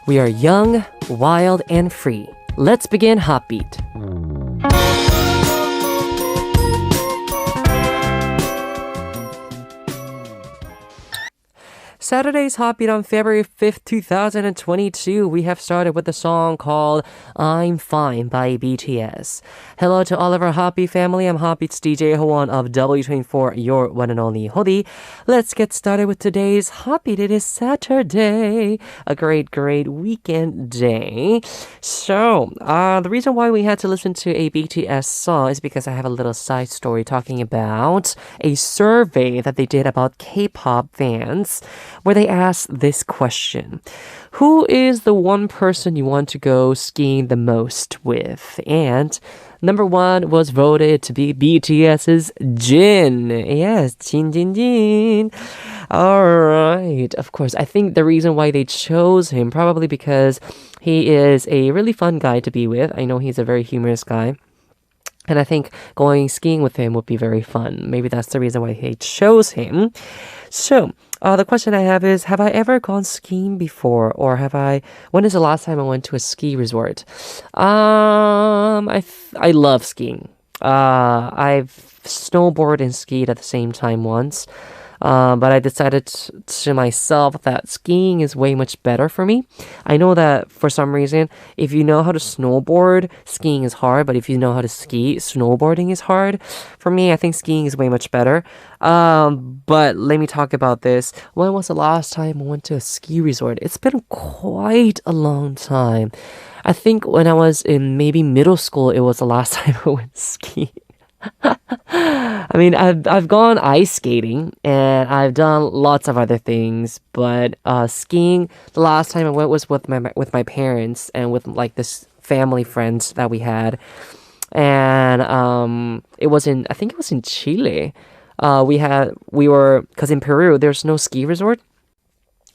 We are young, wild, and free. Let's begin HOTBEAT. Saturday's HOTBEAT on February 5th, 2022. We have started with a song called I'm Fine by BTS. Hello to all of our HOTBEAT family. I'm HOTBEAT's DJ Howon of W24, your one and only Hodi. Let's get started with today's HOTBEAT. It is Saturday, a great weekend day. So, the reason why we had to listen to a BTS song is because I have a little side story talking about a survey that they did about K-pop fans, where they asked this question: who is the one person you want to go skiing the most with? And number one was voted to be BTS's Jin. Yes, Jin. Alright, of course, I think the reason why they chose him, probably because he is a really fun guy to be with. I know he's a very humorous guy, and I think going skiing with him would be very fun. Maybe that's the reason why they chose him. So, the question I have is, have I ever gone skiing before? Or when is the last time I went to a ski resort? I love skiing. I've snowboarded and skied at the same time once. But I decided to myself that skiing is way much better for me. I know that for some reason, if you know how to snowboard, skiing is hard. But if you know how to ski, snowboarding is hard. For me, I think skiing is way much better. But let me talk about this. When was the last time I went to a ski resort? It's been quite a long time. I think when I was in maybe middle school, it was the last time I went skiing. I mean, I've gone ice skating and I've done lots of other things, but skiing, the last time I went was with my parents and with like this family friends that we had, and I think it was in Chile. Because in Peru there's no ski resort.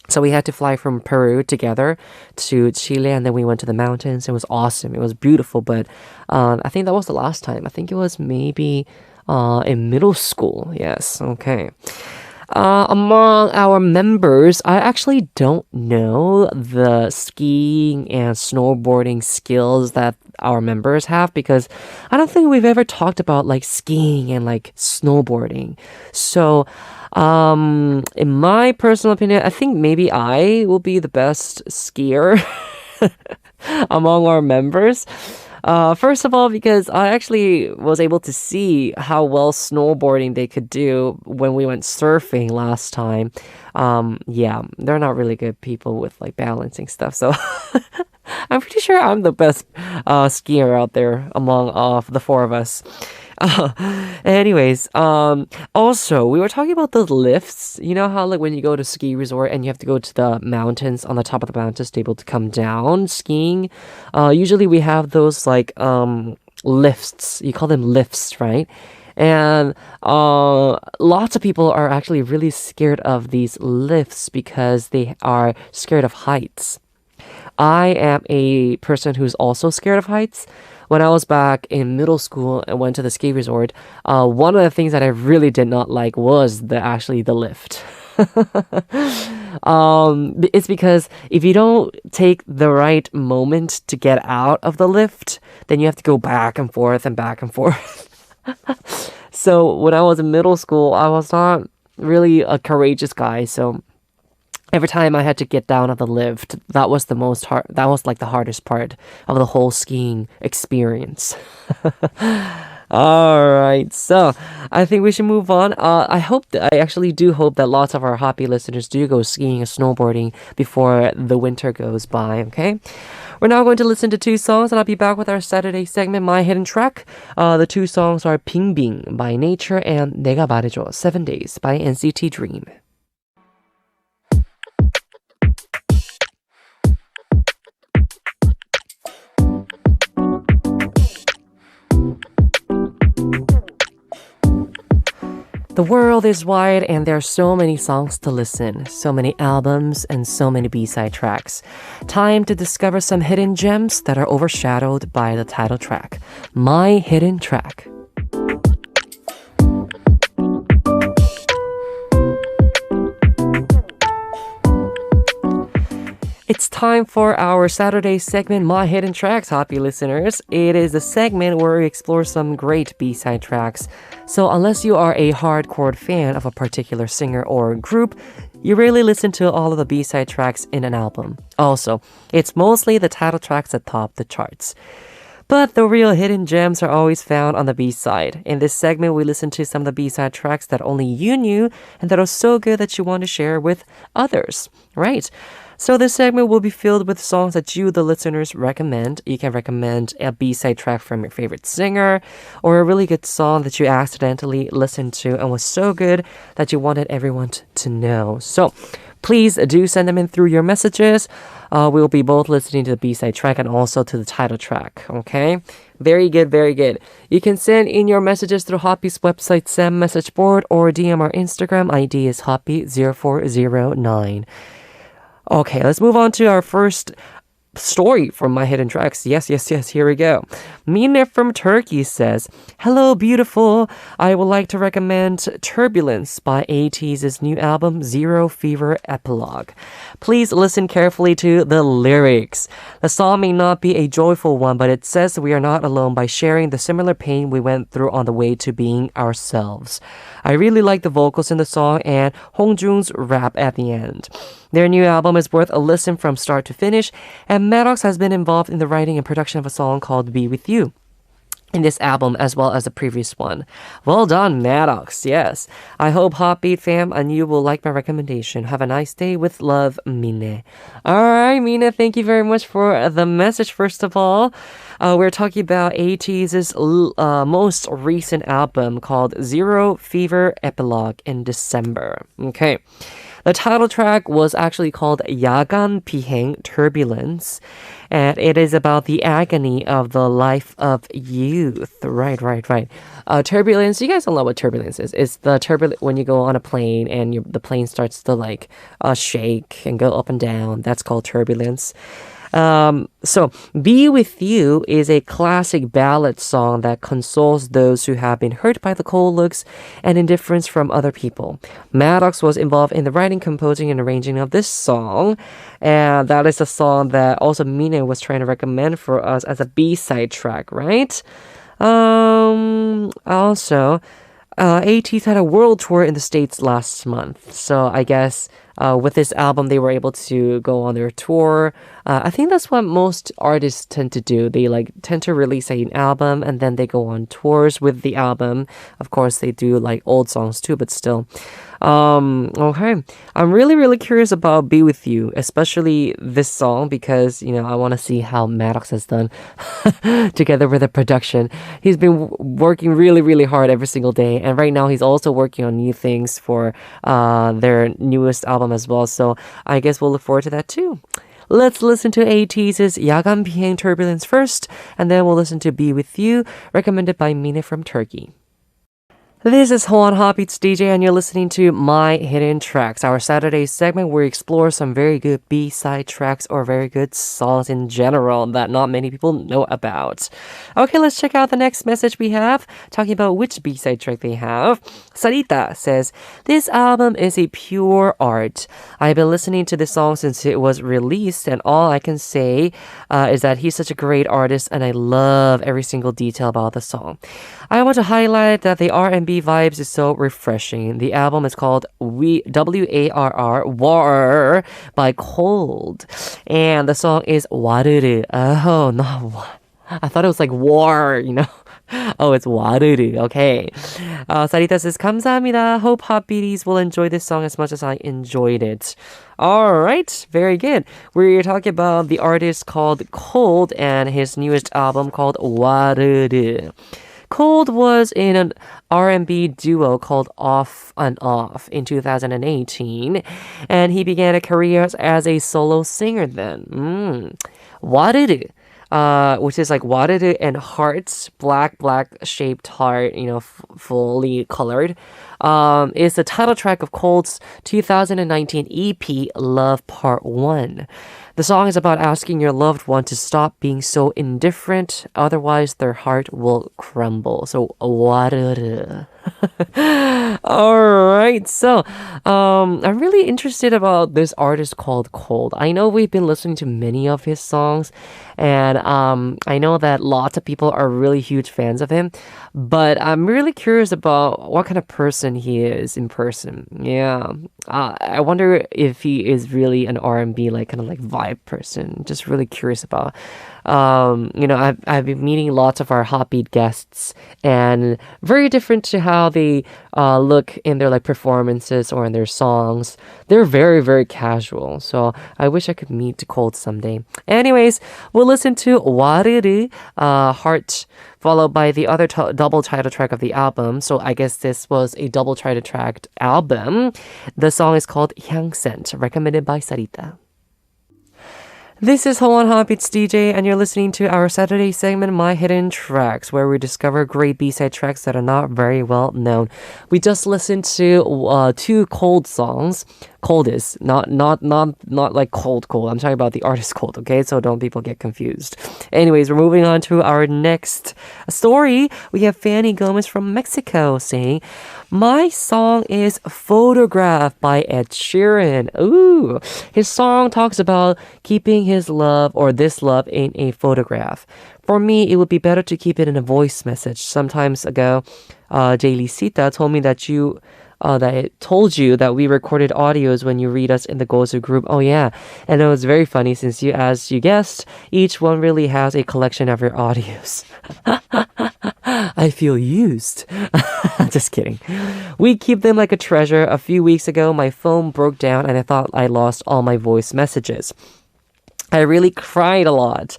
So we had to fly from Peru together to Chile, and then we went to the mountains. It was awesome. It was beautiful, but I think that was the last time. I think it was maybe in middle school. Yes, okay. Among our members, I actually don't know the skiing and snowboarding skills that our members have, because I don't think we've ever talked about like skiing and like snowboarding. So, in my personal opinion, I think maybe I will be the best skier among our members. First of all, because I actually was able to see how well snowboarding they could do when we went surfing last time. Yeah, they're not really good people with like balancing stuff. So I'm pretty sure I'm the best skier out there among the four of us. Anyways, also, we were talking about the lifts. You know how like when you go to ski resort and you have to go to the mountains, on the top of the mountains to be able to come down skiing? Usually we have those like lifts. You call them lifts, right? And lots of people are actually really scared of these lifts because they are scared of heights. I am a person who's also scared of heights. When I was back in middle school and went to the ski resort, one of the things that I really did not like was the lift. It's because if you don't take the right moment to get out of the lift, then you have to go back and forth and back and forth. So when I was in middle school, I was not really a courageous guy, so every time I had to get down of the lift, that was like the hardest part of the whole skiing experience. All right, so I think we should move on. I actually do hope that lots of our HOTBEAT listeners do go skiing and snowboarding before the winter goes by, okay? We're now going to listen to two songs, and I'll be back with our Saturday segment, My Hidden Track. The two songs are 빙빙 by Nature and 내가 말해줘 7 Days by NCT Dream. The world is wide and there are so many songs to listen, so many albums and so many B-side tracks. Time to discover some hidden gems that are overshadowed by the title track, My Hidden Track. It's time for our Saturday segment, My Hidden Tracks, happy listeners. It is the segment where we explore some great B-side tracks. So unless you are a hardcore fan of a particular singer or group, you rarely listen to all of the B-side tracks in an album. Also, it's mostly the title tracks that top the charts. But the real hidden gems are always found on the B-side. In this segment, we listen to some of the B-side tracks that only you knew and that are so good that you want to share with others, right? So this segment will be filled with songs that you, the listeners, recommend. You can recommend a B-side track from your favorite singer or a really good song that you accidentally listened to and was so good that you wanted everyone to know. So please do send them in through your messages. We'll be both listening to the B-side track and also to the title track, okay? Very good, very good. You can send in your messages through HOTBEAT's website, Sam message board, or DM our Instagram. ID is HOTBEAT0409. Okay, let's move on to our first story from My Hidden Tracks. Yes, here we go. Mina from Turkey says, "Hello, beautiful. I would like to recommend Turbulence by ATEEZ's new album, Zero Fever Epilogue. Please listen carefully to the lyrics. The song may not be a joyful one, but it says we are not alone by sharing the similar pain we went through on the way to being ourselves. I really like the vocals in the song and Hongjoong's rap at the end. Their new album is worth a listen from start to finish, and Maddox has been involved in the writing and production of a song called Be With You in this album as well as the previous one. Well done, Maddox. Yes. I hope HOTBEAT fam and you will like my recommendation. Have a nice day. With love, Mine." All right, Mina, thank you very much for the message, first of all. We're talking about ATEEZ's most recent album called Zero Fever Epilogue in December. Okay. The title track was actually called 야간 비행 Turbulence, and it is about the agony of the life of youth. Right. Turbulence, you guys don't know what turbulence is. It's the turbulence when you go on a plane and the plane starts to shake and go up and down. That's called turbulence. So Be With You is a classic ballad song that consoles those who have been hurt by the cold looks and indifference from other people. Maddox was involved in the writing, composing, and arranging of this song, and that is a song that also Mina was trying to recommend for us as a B-side track, right? Also, ATEEZ had a world tour in the States last month, so I guess with this album, they were able to go on their tour. I think that's what most artists tend to do. They tend to release an album and then they go on tours with the album. Of course, they do old songs too, but still. Okay. I'm really curious about Be With You, especially this song, because, I want to see how Maddox has done together with the production. He's been working really hard every single day. And right now he's also working on new things for their newest album as well. So I guess we'll look forward to that too. Let's listen to ATEEZ's 야간 비행 Turbulence first, and then we'll listen to Be With You, recommended by Mina from Turkey. This is Howon, HOTBEAT's DJ, and you're listening to My Hidden Tracks, our Saturday segment where we explore some very good B-side tracks or very good songs in general that not many people know about. Okay, let's check out the next message we have, talking about which B-side track they have. Saritta says, "This album is a pure art. I've been listening to this song since it was released, and all I can say is that he's such a great artist, and I love every single detail about the song. I want to highlight that the R&B vibes is so refreshing. The album is called WARR, War by Colde, and the song is 와르르. Oh, no. I thought it was like war, Oh, it's 와르르. Okay. Sarita says, "감사합니다. Hope HOTBEATies will enjoy this song as much as I enjoyed it." All right. Very good. We're talking about the artist called Colde and his newest album called 와르르. Colde was in an R&B duo called Off and Off in 2018, and he began a career as a solo singer then. 와르르, which is like 와르르 and hearts, black shaped heart, fully colored, is the title track of Colde's 2019 EP, Love Part 1. The song is about asking your loved one to stop being so indifferent, otherwise their heart will crumble. So, 와르르. All right, so I'm really interested about this artist called Colde. I know we've been listening to many of his songs, and I know that lots of people are really huge fans of him. But I'm really curious about what kind of person he is in person. Yeah, I wonder if he is really an R&B like kind of like vibe person. Just really curious about. I've been meeting lots of our HOTBEAT guests, and very different to how they look in their like performances or in their songs. They're very very casual. So I wish I could meet Cold someday. Anyways, we'll listen to 와르르, Heart, followed by the other double title track of the album. So I guess this was a double title track album. The song is called 향센, recommended by Saritta. This is Howon HOTBEAT's DJ, and you're listening to our Saturday segment, My Hidden Tracks, where we discover great B-side tracks that are not very well known. We just listened to two Colde songs. Colde is not like cold. I'm talking about the artist Colde, okay? So don't people get confused. Anyways, we're moving on to our next story. We have Fany Gomez from Mexico saying, my song is Photograph by Ed Sheeran. Ooh, his song talks about keeping his love or this love in a photograph. For me, it would be better to keep it in a voice message. Sometimes ago, Sita told me that that it told you that we recorded audios when you read us in the Gozu group. Oh yeah, and it was very funny since you, as you guessed, each one really has a collection of your audios. I feel used. Just kidding. We keep them like a treasure. A few weeks ago, my phone broke down and I thought I lost all my voice messages. I really cried a lot.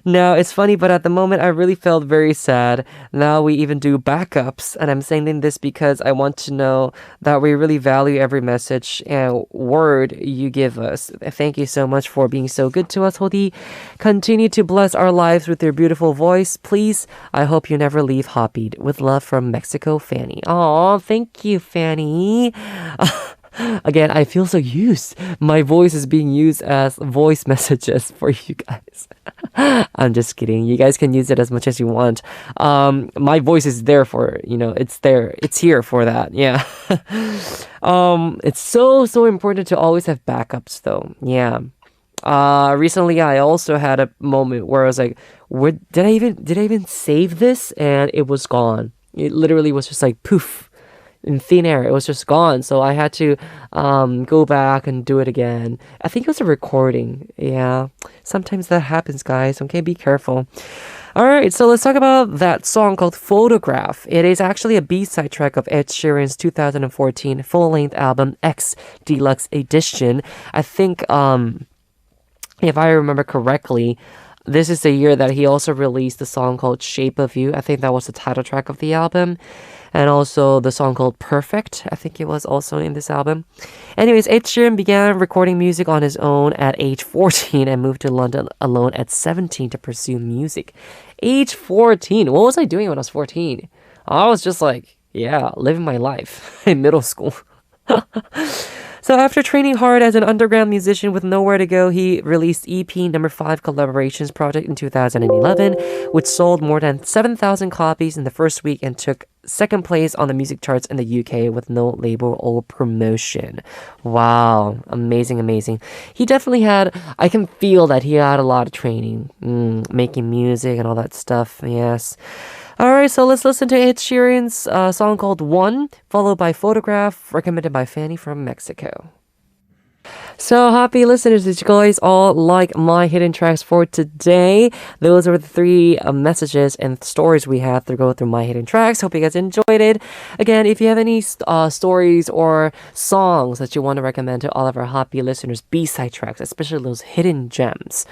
Now, it's funny, but at the moment, I really felt very sad. Now we even do backups, and I'm saying this because I want to know that we really value every message and word you give us. Thank you so much for being so good to us, Hodi. Continue to bless our lives with your beautiful voice. Please, I hope you never leave HOTBEAT. With love from Mexico, Fany. Aw, thank you, Fany. Again, I feel so used. My voice is being used as voice messages for you guys. I'm just kidding. You guys can use it as much as you want. My voice is there for, it's there. It's here for that. Yeah. It's so important to always have backups though. Yeah. Recently I also had a moment where I was like, did I even save this? And it was gone. It literally was just like poof. In thin air, it was just gone. So I had to go back and do it again. I think it was a recording. Yeah, sometimes that happens, guys. Okay, be careful. All right, so let's talk about that song called Photograph. It is actually a B-side track of Ed Sheeran's 2014 full-length album X Deluxe Edition. I think, if I remember correctly, this is the year that he also released the song called Shape of You. I think that was the title track of the album. And also the song called Perfect. I think it was also in this album. Anyways, Ed Sheeran began recording music on his own at age 14 and moved to London alone at 17 to pursue music. Age 14. What was I doing when I was 14? I was just like, living my life in middle school. So after training hard as an underground musician with nowhere to go, he released EP number 5 Collaborations project in 2011, which sold more than 7,000 copies in the first week and took second place on the music charts in the UK with no label or promotion. Wow, amazing. He definitely I can feel that he had a lot of training, making music and all that stuff, yes. Alright, so let's listen to Ed Sheeran's song called One, followed by Photograph, recommended by Fany from Mexico. So happy listeners, did you guys all like my hidden tracks for today? Those were the 3 messages and stories we had to go through my hidden tracks. Hope you guys enjoyed it. Again, if you have any stories or songs that you want to recommend to all of our HOTBEAT listeners, B-side tracks, especially those hidden gems,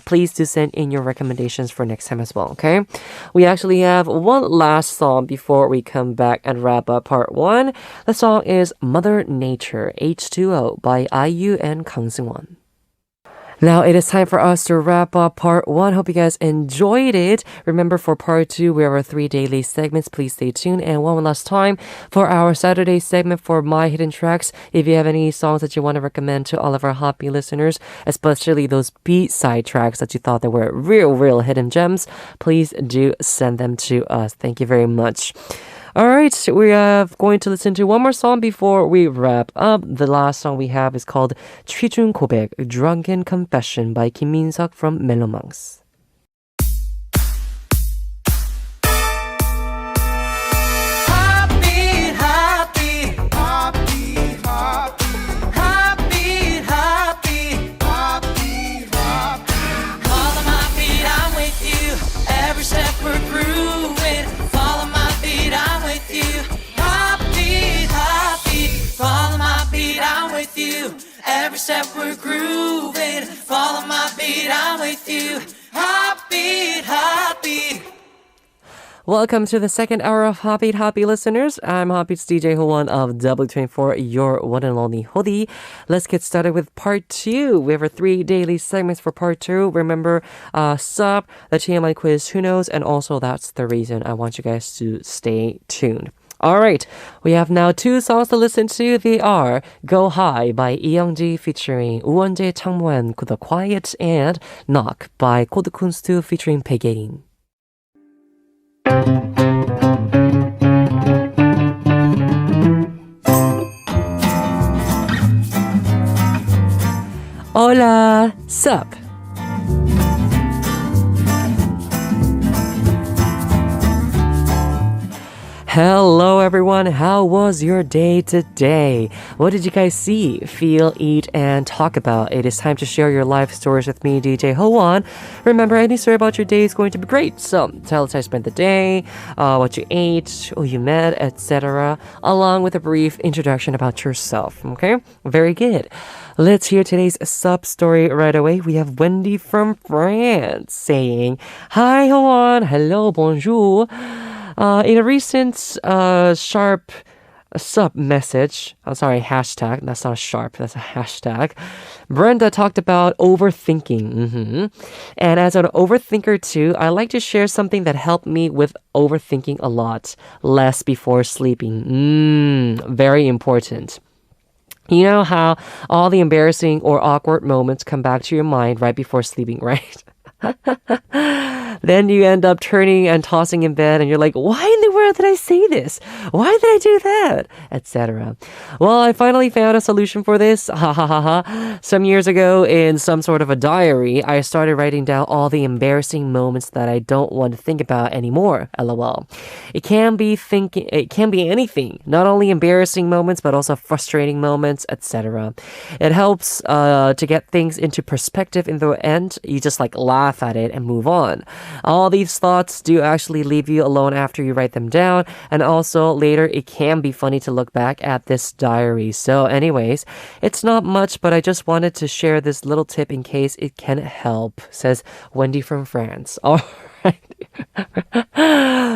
please do send in your recommendations for next time as well, okay? We actually have one last song before we come back and wrap up part 1. The song is Mother Nature, H2O by IU and Kang Seung-won. Now it is time for us to wrap up part one. Hope you guys enjoyed it. Remember, for part two, we have our 3 daily segments. Please stay tuned. And one last time for our Saturday segment for My Hidden Tracks. If you have any songs that you want to recommend to all of our HOTBEAT listeners, especially those B-side tracks that you thought that were real hidden gems, please do send them to us. Thank you very much. All right, we are going to listen to one more song before we wrap up. The last song we have is called 취중 고백, Drunken Confession by Kim Min-seok from Melomangs. Every step we're grooving, follow my beat, I'm with you. Heartbeat, heartbeat. Welcome to the second hour of HOTBEAT listeners. I'm HOTBEAT's DJ Howon of W24, your one and only Hodi. Let's get started with part two. We have our 3 daily segments for part two. Remember, Ssup, the TMI Quiz, Who Knows, and also That's the Reason. I want you guys to stay tuned. All right, we have now 2 songs to listen to. They are Go High by 이영지 featuring 우원재, 창모한, The Quiet, and Knock by Colde featuring 백예린. Hola, Ssup. Hello everyone, how was your day today? What did you guys see, feel, eat, and talk about? It is time to share your life stories with me, DJ Howon. Remember, any story about your day is going to be great. So tell us how you spent the day, what you ate, who you met, etc. along with a brief introduction about yourself, okay? Very good. Let's hear today's Ssup story right away. We have Wendy from France saying, Hi Howon, hello, bonjour. In a recent sharp Ssup message, hashtag, that's not sharp, that's a hashtag, Brenda talked about overthinking. And as an overthinker too, I like to share something that helped me with overthinking a lot, less before sleeping. Very important. You know how all the embarrassing or awkward moments come back to your mind right before sleeping, right? Then you end up turning and tossing in bed and you're like, why in the world did I say this? Why did I do that? Etc. Well, I finally found a solution for this. Some years ago, in some sort of a diary, I started writing down all the embarrassing moments that I don't want to think about anymore. LOL. It can be anything, not only embarrassing moments, but also frustrating moments, etc. It helps to get things into perspective in the end. You just like laugh at it and move on. All these thoughts do actually leave you alone after you write them down, and also later it can be funny to look back at this diary. So anyways, it's not much, but I just wanted to share this little tip in case it can help, says Wendy from France. All right.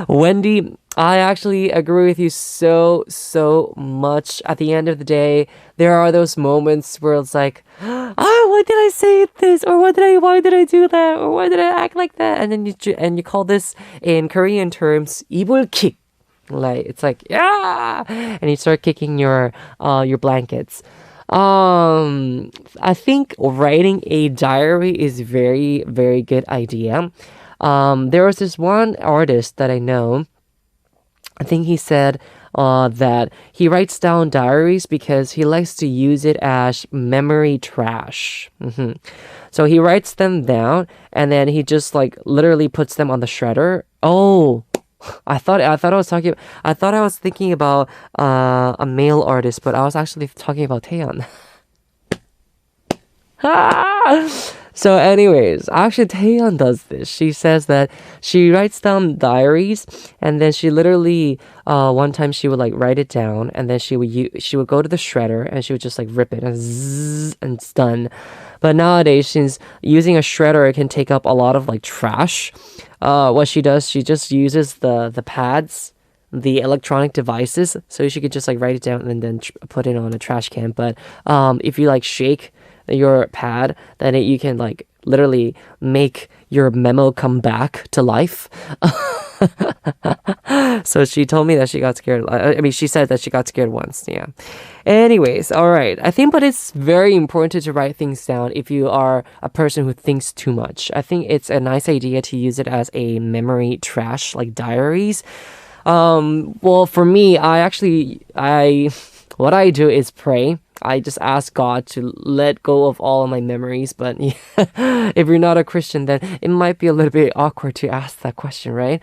Wendy, I actually agree with you so much. At the end of the day, there are those moments where it's like, why did I say this? Or why did I do that? Or why did I act like that? And then you call this in Korean terms, 이불 kick. Like, it's like, yeah! And you start kicking your blankets. I think writing a diary is very, very good idea. There was this one artist that I know, I think he said that he writes down diaries because he likes to use it as memory trash. So he writes them down and then he just like literally puts them on the shredder. Oh, I thought I was thinking about a male artist, but I was actually talking about Taeyeon. So anyways, actually Taeyeon does this. She says that she writes down diaries and then she literally one time she would like write it down and then she would go to the shredder and she would just like rip it and zzz, and it's done. But nowadays, since using a shredder can take up a lot of like trash, what she does, she just uses the pads, the electronic devices, so she could just like write it down and then put it on a trash can. But if you like shake your pad, then you can like literally make your memo come back to life. So she told me that she got scared. I mean, she said that she got scared once. Yeah. Anyways, all right. I think, but it's very important to write things down if you are a person who thinks too much. I think it's a nice idea to use it as a memory trash, like diaries. Well, for me, what I do is pray. I just ask God to let go of all of my memories. But if you're not a Christian, then it might be a little bit awkward to ask that question, right?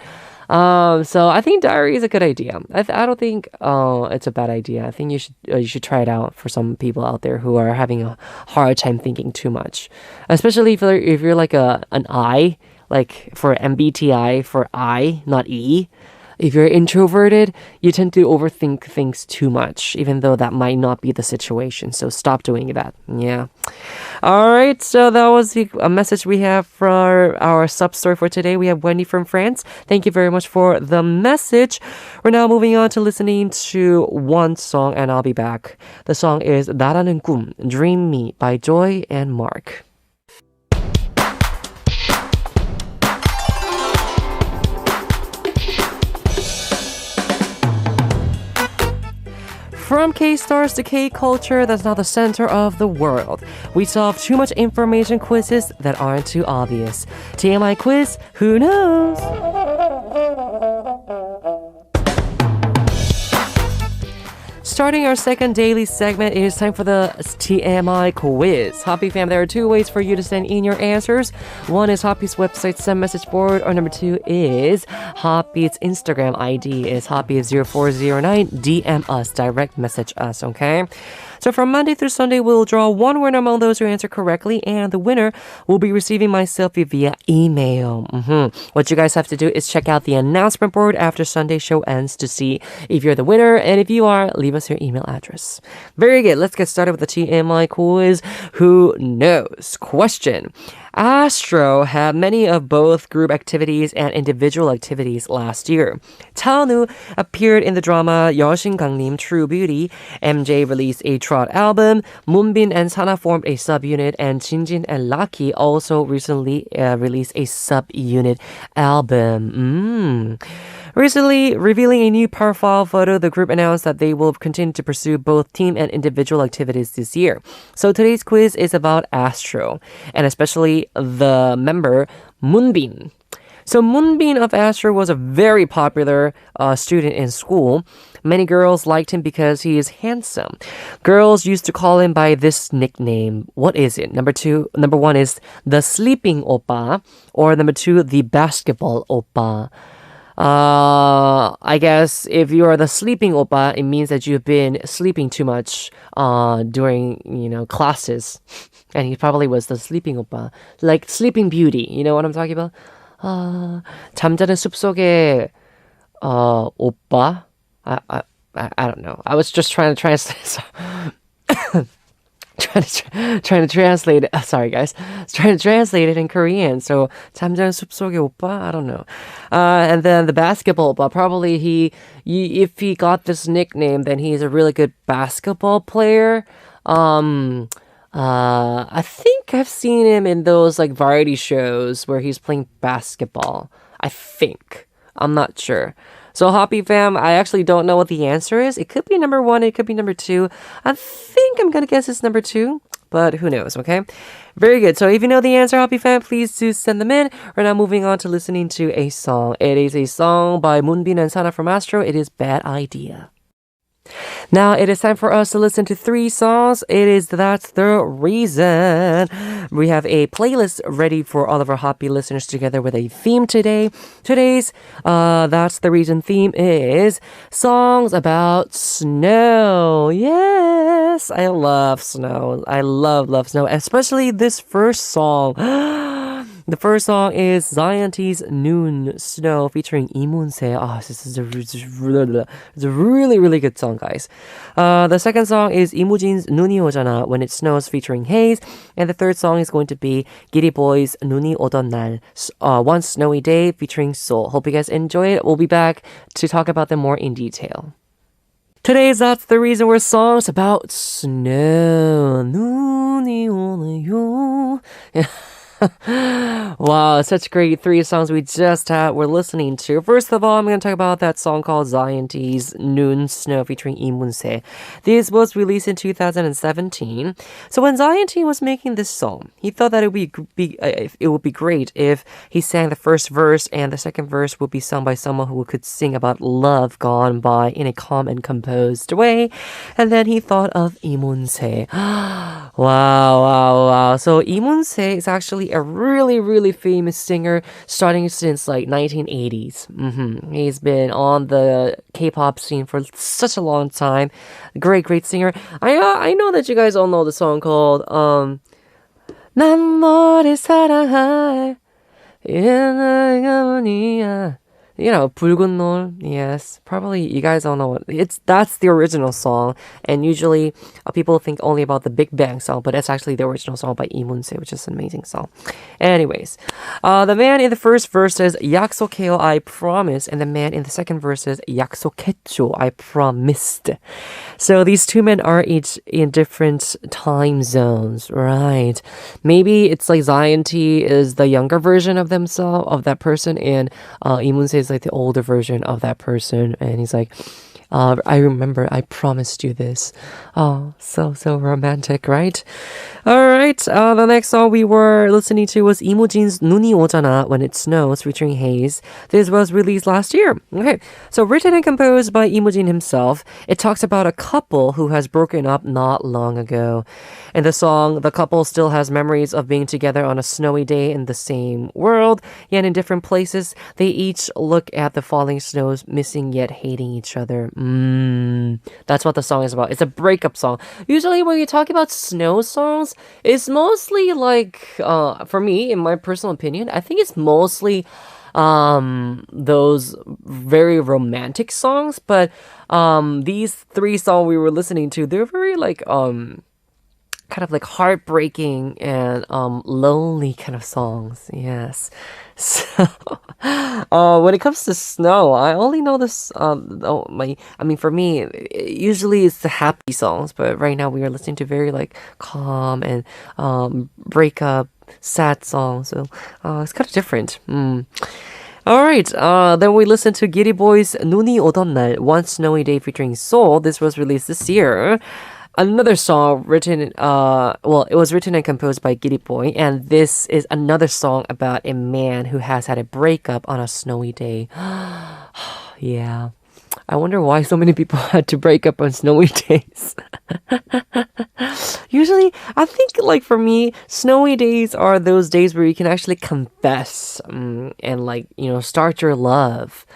So I think diary is a good idea. I don't think it's a bad idea. I think you should try it out for some people out there who are having a hard time thinking too much, especially if you're like an I, like for MBTI for I, not E. If you're introverted, you tend to overthink things too much, even though that might not be the situation. So stop doing that. Yeah. All right. So that was a message we have for our sub story for today. We have Wendy from France. Thank you very much for the message. We're now moving on to listening to one song, and I'll be back. The song is 나라는 꿈, Dream Me by Joy and Mark. From K-stars to K-culture, that's not the center of the world. We solve too much information quizzes that aren't too obvious. TMI Quiz, who knows? Starting our second daily segment, it is time for the TMI Quiz. Hoppy fam, there are two ways for you to send in your answers. One is Hoppy's website send message board, or number two is Hoppy's Instagram ID is Hoppy0409. DM us, direct message us, okay? So from Monday through Sunday, we'll draw one winner among those who answer correctly, and the winner will be receiving my selfie via email. What you guys have to do is check out the announcement board after Sunday show ends to see if you're the winner, and if you are, leave us your email address. Very good. Let's get started with the TMI quiz. Who knows? Question. ASTRO had many of both group activities and individual activities last year. Taonu appeared in the drama 여신 강림 True Beauty. MJ released a trot album. Moonbin and Sana formed a subunit, and Jinjin and Lucky also recently released a subunit album. Recently, revealing a new profile photo, the group announced that they will continue to pursue both team and individual activities this year. So today's quiz is about ASTRO, and especially the member Moonbin. So Moonbin of ASTRO was a very popular student in school. Many girls liked him because he is handsome. Girls used to call him by this nickname. What is it? Number one is the sleeping oppa, or number two, the basketball oppa. I guess if you are the sleeping oppa, it means that you've been sleeping too much during, classes. And he probably was the sleeping oppa. Like Sleeping Beauty. You know what I'm talking about? 잠자는 숲속의 오빠? I don't know. I was just trying to translate. trying to translate it. Sorry, guys. Trying to translate it in Korean. So 잠자는 숲속의 오빠. I don't know. And then the basketball oppa. Probably if he got this nickname, then he's a really good basketball player. I think I've seen him in those like variety shows where he's playing basketball. I think. I'm not sure. So Hoppy fam, I actually don't know what the answer is. It could be number one, it could be number two. I think I'm gonna guess it's number two, but who knows, okay? Very good. So if you know the answer, Hoppy fam, please do send them in. We're now moving on to listening to a song. It is a song by Moonbin and Sana from ASTRO. It is Bad Idea. Now it is time for us to listen to 3 songs. That's the reason. We have a playlist ready for all of our Hoppy listeners together with a theme today. Today's That's the Reason theme is songs about snow. Yes, I love snow. I love snow, especially this first song. The first song is Zion T's Noon Snow featuring Moonsae. This is a really, really good song, guys. The second song is Mujin's 눈이 오잖아 When It Snows featuring Heize. And the third song is going to be Giriboy's 눈이 오던 날 One Snowy Day featuring Sole. Hope you guys enjoy it. We'll be back to talk about them more in detail. Today's That's the Reason We're songs about snow. 눈이 오네요. Wow, such great three songs we just were listening to. First of all, I'm going to talk about that song called Zion's Noon Snow featuring Moonsae. This was released in 2017. So when Zion was making this song, he thought that it would be great if he sang the first verse and the second verse would be sung by someone who could sing about love gone by in a calm and composed way. And then he thought of Moonsae. Wow. So Moonsae is actually a really, really famous singer starting since like 1980s. He's been on the K-pop scene for such a long time. Great singer. I know that you guys all know the song called 난 너를 사랑해 you know, 붉은 노을. Yes, probably you guys don't know what that's the original song, and usually people think only about the Big Bang song, but it's actually the original song by Moonsae, which is an amazing song. Anyways, the man in the first verse says 약속해요, I promise, and the man in the second verse says 약속했죠, I promised. So these two men are each in different time zones, right? Maybe it's like Zion T is the younger version of themselves, of that person, and Moonsae is like the older version of that person, and he's like, I remember I promised you this. Oh, so romantic, right? Alright, the next song we were listening to was Mujin's 눈이 오잖아 When It Snows featuring Heize. This was released last year. Okay, so written and composed by Mujin himself, it talks about a couple who has broken up not long ago. In the song, the couple still has memories of being together on a snowy day in the same world, yet in different places. They each look at the falling snows, missing yet hating each other. That's what the song is about. It's a breakup song. Usually when you talk about snow songs, it's mostly like, for me, in my personal opinion, I think it's mostly those very romantic songs. But these three songs we were listening to, they're very like kind of like heartbreaking and lonely kind of songs. Yes. So when it comes to snow, I only know this for me usually it's the happy songs, but right now we are listening to very like calm and breakup sad songs, so it's kind of different. Alright, then we listened to Giriboy's 눈이 오던 날, One Snowy Day featuring Seoul. This was released this year. Another song written, it was written and composed by Giriboy, and this is another song about a man who has had a breakup on a snowy day. Yeah. I wonder why so many people had to break up on snowy days. Usually, I think like for me, snowy days are those days where you can actually confess and like, you know, start your love.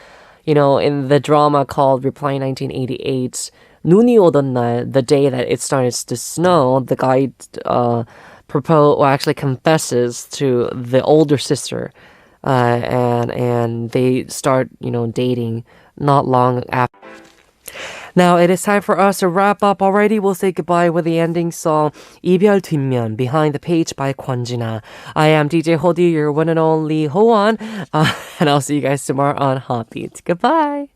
You know, in the drama called Reply 1988, 눈이 오던 날, the day that it starts to snow, the guy actually confesses to the older sister, and they start, you know, dating not long after. Now it is time for us to wrap up already. We'll say goodbye with the ending song 이별 뒷면, Behind the Page by Kwonjina. I am DJ Hodi, your one and only Howon, and I'll see you guys tomorrow on HOTBEAT. Goodbye.